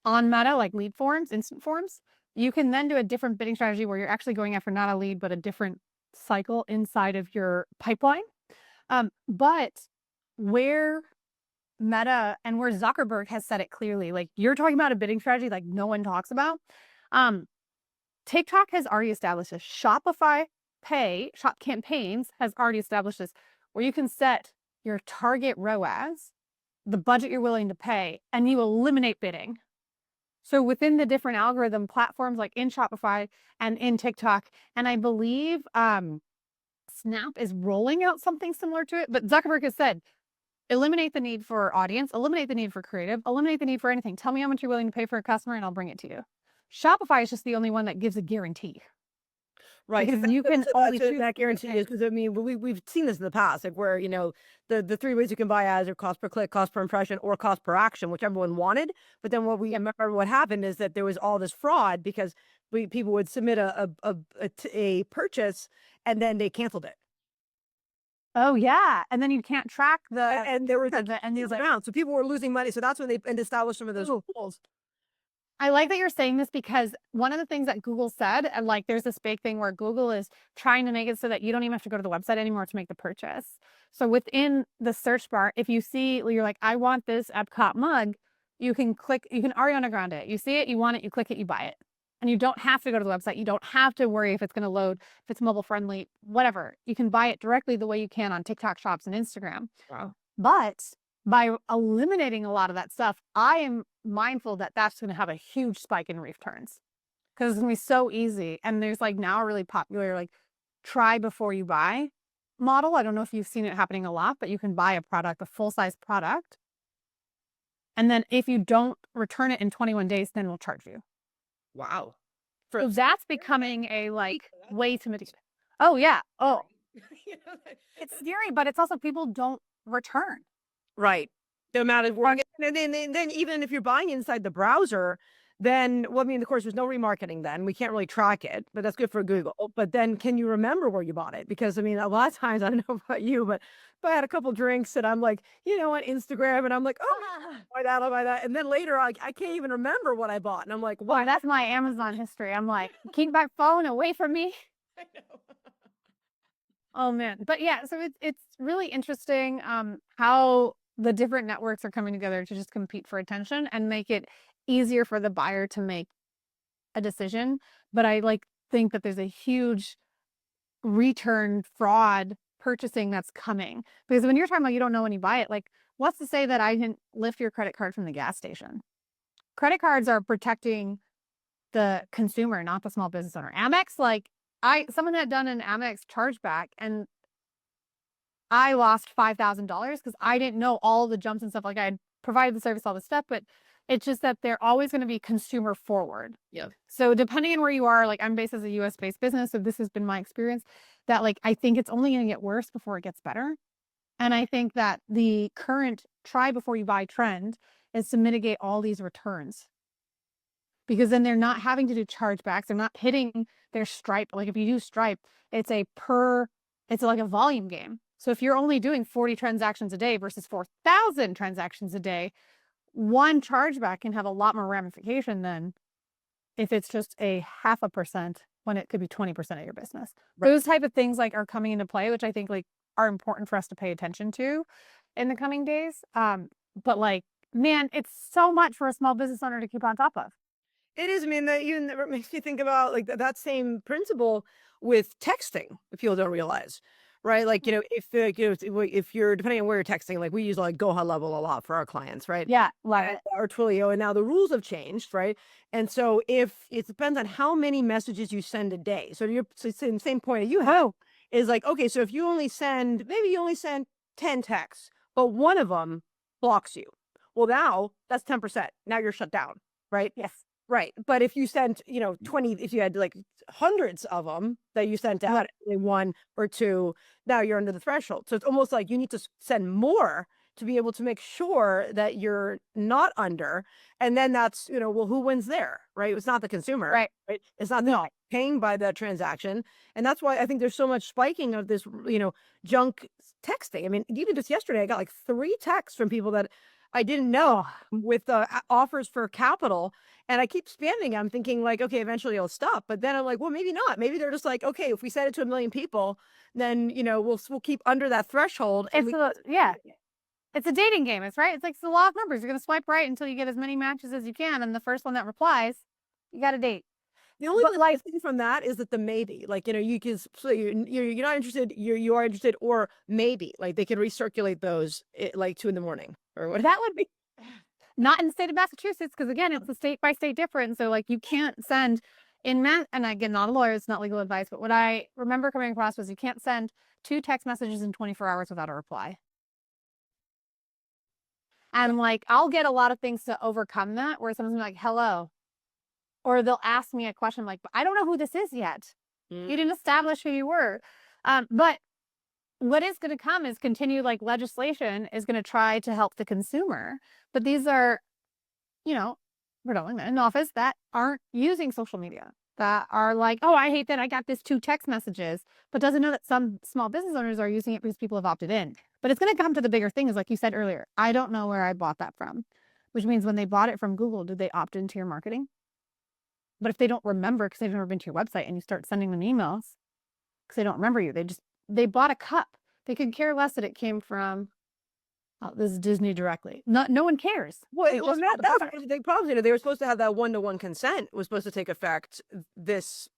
on Meta, like lead forms, instant forms. You can then do a different bidding strategy where you're actually going after not a lead, but a different cycle inside of your pipeline. But where Meta and where Zuckerberg has said it clearly, like you're talking about a bidding strategy like no one talks about. TikTok has already established this. Shopify Shop Campaigns has already established this, where you can set your target ROAS, the budget you're willing to pay, and you eliminate bidding. So within the different algorithm platforms, like in Shopify and in TikTok, and I believe Snap is rolling out something similar to it, but Zuckerberg has said, eliminate the need for audience, eliminate the need for creative, eliminate the need for anything. Tell me how much you're willing to pay for a customer and I'll bring it to you. Shopify is just the only one that gives a guarantee Right, because and you can only choose that guarantee is because I mean, we've seen this in the past, like, where, the 3 ways you can buy ads are cost per click, cost per impression, or cost per action, which everyone wanted, but then what we remember what happened is that there was all this fraud because people would submit a purchase, and then they canceled it. Oh yeah, and then you can't track And there was a and huge like, amount, so people were losing money, so that's when they and established some of those oh, rules. I like that you're saying this because one of the things that Google said, and like there's this big thing where Google is trying to make it so that you don't even have to go to the website anymore to make the purchase. So within the search bar, if you see, you're like, I want this Epcot mug, you can click, you can Ariana Grande it. You see it, you want it, you click it, you buy it. And you don't have to go to the website. You don't have to worry if it's going to load, if it's mobile friendly, whatever. You can buy it directly the way you can on TikTok shops and Instagram. Wow. But by eliminating a lot of that stuff, I am mindful that that's going to have a huge spike in returns because it's going to be so easy. And there's like now a really popular like try before you buy model. I don't know if you've seen it happening a lot, but you can buy a product, a full size product. And then if you don't return it in 21 days, then we'll charge you. Wow. So that's becoming a like way to mitigate. Oh yeah. Oh, it's scary, but it's also people don't return. Right. The amount of work, and then even if you're buying inside the browser, then well, I mean, of course, there's no remarketing then. We can't really track it, but that's good for Google. But then can you remember where you bought it? Because I mean, a lot of times, I don't know about you, but if I had a couple drinks and I'm like, on Instagram, and I'm like, oh, I'll buy that. And then later, I can't even remember what I bought. And I'm like, Boy, that's my Amazon history. I'm like, keep my phone away from me. I know. Oh man. But yeah, so it's really interesting how the different networks are coming together to just compete for attention and make it easier for the buyer to make a decision. But I like think that there's a huge return fraud purchasing that's coming. Because when you're talking about you don't know when you buy it, like what's to say that I didn't lift your credit card from the gas station? Credit cards are protecting the consumer, not the small business owner. Amex, like someone had done an Amex chargeback and I lost $5,000 because I didn't know all the jumps and stuff. Like I had provided the service, all the stuff, but it's just that they're always going to be consumer forward. Yeah. So depending on where you are, like I'm based as a US based business. So this has been my experience that like, I think it's only going to get worse before it gets better. And I think that the current try before you buy trend is to mitigate all these returns, because then they're not having to do chargebacks. They're not hitting their Stripe. Like if you use Stripe, it's it's like a volume game. So if you're only doing 40 transactions a day versus 4,000 transactions a day, one chargeback can have a lot more ramification than if it's just a 0.5% when it could be 20% of your business. Right. Those type of things like are coming into play, which I think like are important for us to pay attention to in the coming days. But like, man, it's so much for a small business owner to keep on top of. It is. I mean, that even that makes me think about like that same principle with texting. If people don't realize, right? Like if if you're depending on where you're texting, like we use like Go High Level a lot for our clients, right? Yeah, love it. Or Twilio, and now the rules have changed, right? And so if it depends on how many messages you send a day. So you're same point you have is like okay, so if you only send maybe you only send 10 texts, but one of them blocks you. Well, now that's 10%. Now you're shut down, right? Yes. Right, but if you sent, 20 if you had, like, hundreds of them that you sent out, only 1 or 2, now you're under the threshold. So it's almost like you need to send more to be able to make sure that you're not under, and then that's, well, who wins there, right? It's not the consumer, Right. right? It's not them paying by the transaction, and that's why I think there's so much spiking of this, junk texting. I mean, even just yesterday, I got, like, 3 texts from people that I didn't know with, offers for capital, and I keep spamming. I'm thinking like, okay, eventually it'll stop. But then I'm like, well, maybe not. Maybe they're just like, okay, if we send it to 1 million people, then we'll keep under that threshold. And Yeah. It's a dating game. It's right. It's like the law of numbers. You're going to swipe right until you get as many matches as you can. And the first one that replies, you got a date. the only But like, thing from that is that the maybe, like you can so you're not interested, you are interested, or maybe like they can recirculate those like 2 in the morning or what. that would be not in the state of Massachusetts, because again, it's a state by state difference. So like you can't send and again, not a lawyer, it's not legal advice, but what I remember coming across was you can't send 2 text messages in 24 hours without a reply. And like, I'll get a lot of things to overcome that where someone's like, hello, or they'll ask me a question like, I don't know who this is yet. You didn't establish who you were. But what is going to come is continued like legislation is going to try to help the consumer. But these are, predominantly men in office that aren't using social media, that are like, oh, I hate that I got this 2 text messages, but doesn't know that some small business owners are using it because people have opted in. But it's going to come to the bigger thing is like you said earlier, I don't know where I bought that from, which means when they bought it from Google, did they opt into your marketing? But if they don't remember because they've never been to your website and you start sending them emails because they don't remember you, they bought a cup. They could care less that it came from this is Disney directly. No one cares. Well, They just bought the that's product. the big problem. They were supposed to have that 1-to-1 consent was supposed to take effect this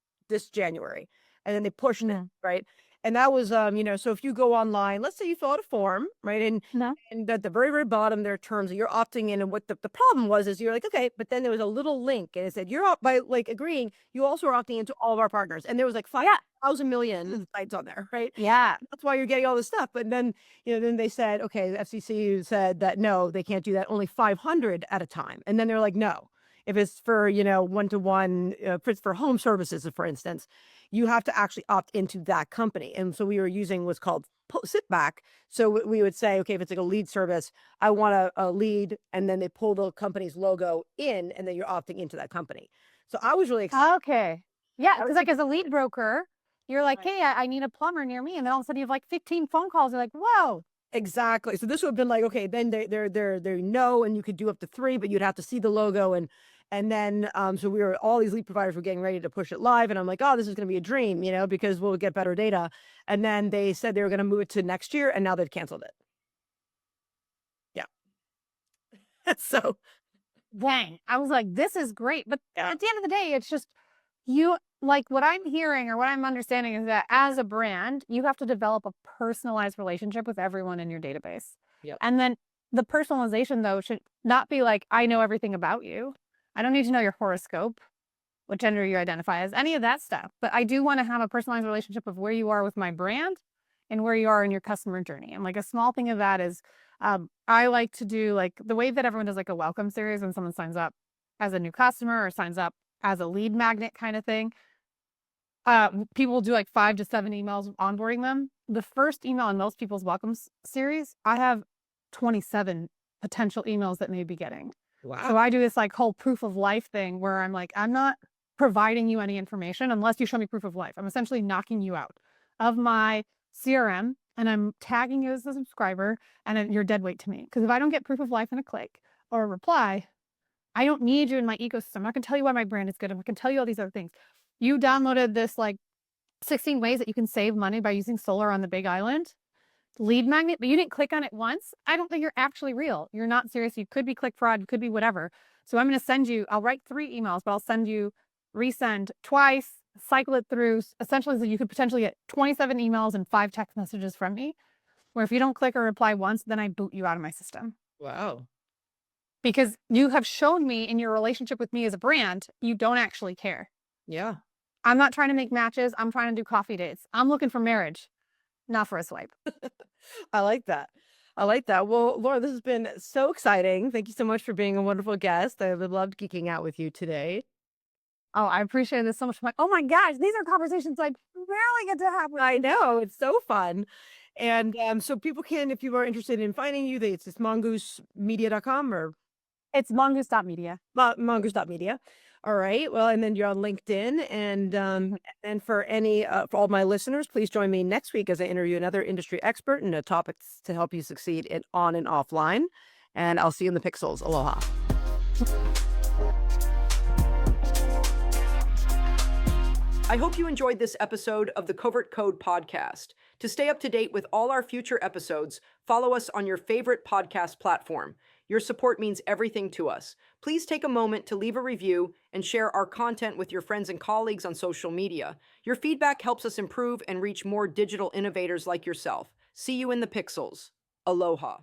January, and then they pushed it, right? And that was, so if you go online, let's say you fill out a form, right? No. And at the very, very bottom, there are terms that you're opting in. And what the problem was is you're like, okay, but then there was a little link and it said, you're up by like agreeing, you also are opting into all of our partners. And there was like 5,000 million sites on there, right? Yeah. That's why you're getting all this stuff. But then, then they said, okay, the FCC said that no, they can't do that, only 500 at a time. And then they're like, no, if it's for, 1-to-1, for home services, for instance, you have to actually opt into that company. And so we were using what's called sit back. So we would say, okay, if it's like a lead service, I want a lead, and then they pull the company's logo in, and then you're opting into that company. So I was really excited. Okay. Yeah, because like as a lead broker, you're like, hey, I need a plumber near me, and then all of a sudden you have like 15 phone calls. You're like, whoa. Exactly. So this would have been like, okay, then they know, and you could do up to 3, but you'd have to see the logo, and then so all these lead providers were getting ready to push it live, and I'm like, oh, this is going to be a dream, because we'll get better data. And then they said they were going to move it to next year, and now they've canceled it. Yeah. So Dang. I was like, this is great. But at the end of the day, it's just you like what I'm hearing or what I'm understanding is that as a brand, you have to develop a personalized relationship with everyone in your database. Yep. And then the personalization, though, should not be like, I know everything about you. I don't need to know your horoscope, what gender you identify as, any of that stuff. But I do want to have a personalized relationship of where you are with my brand and where you are in your customer journey. And like a small thing of that is I like to do like the way that everyone does like a welcome series when someone signs up as a new customer or signs up as a lead magnet kind of thing. People will do like 5 to 7 emails onboarding them. the first email in most people's series, I have 27 potential emails that may be getting. Wow. So I do this like whole proof of life thing where I'm like, I'm not providing you any information unless you show me proof of life. I'm essentially knocking you out of my CRM and I'm tagging you as a subscriber and then you're dead weight to me. Because if I don't get proof of life in a click or a reply, I don't need you in my ecosystem. I'm not gonna tell you why my brand is good. I'm gonna tell you all these other things. You downloaded this like 16 ways that you can save money by using solar on the Big Island lead magnet, but you didn't click on it once. I don't think you're actually real. You're not serious. You could be click fraud. You could be whatever. So I'm going to send you, I'll write 3 emails, but I'll send you resend twice, cycle it through. Essentially, so you could potentially get 27 emails and 5 text messages from me, where if you don't click or reply once, then I boot you out of my system. Wow. Because you have shown me in your relationship with me as a brand, you don't actually care. Yeah. I'm not trying to make matches. I'm trying to do coffee dates. I'm looking for marriage, not for a swipe. I like that. I like that. Well, Laura, this has been so exciting. Thank you so much for being a wonderful guest. I loved geeking out with you today. Oh, I appreciate this so much. I'm like, oh my gosh, these are conversations I rarely get to have with. I know, it's so fun. And so people can, if you are interested in finding you, it's just mongoosemedia.com or It's mongoose.media. mongoose.media. All right. Well, and then you're on LinkedIn. And for all my listeners, please join me next week as I interview another industry expert and a topics to help you succeed on and offline. And I'll see you in the pixels. Aloha. I hope you enjoyed this episode of the Covert Code podcast. To stay up to date with all our future episodes, follow us on your favorite podcast platform. Your support means everything to us. Please take a moment to leave a review and share our content with your friends and colleagues on social media. Your feedback helps us improve and reach more digital innovators like yourself. See you in the pixels. Aloha.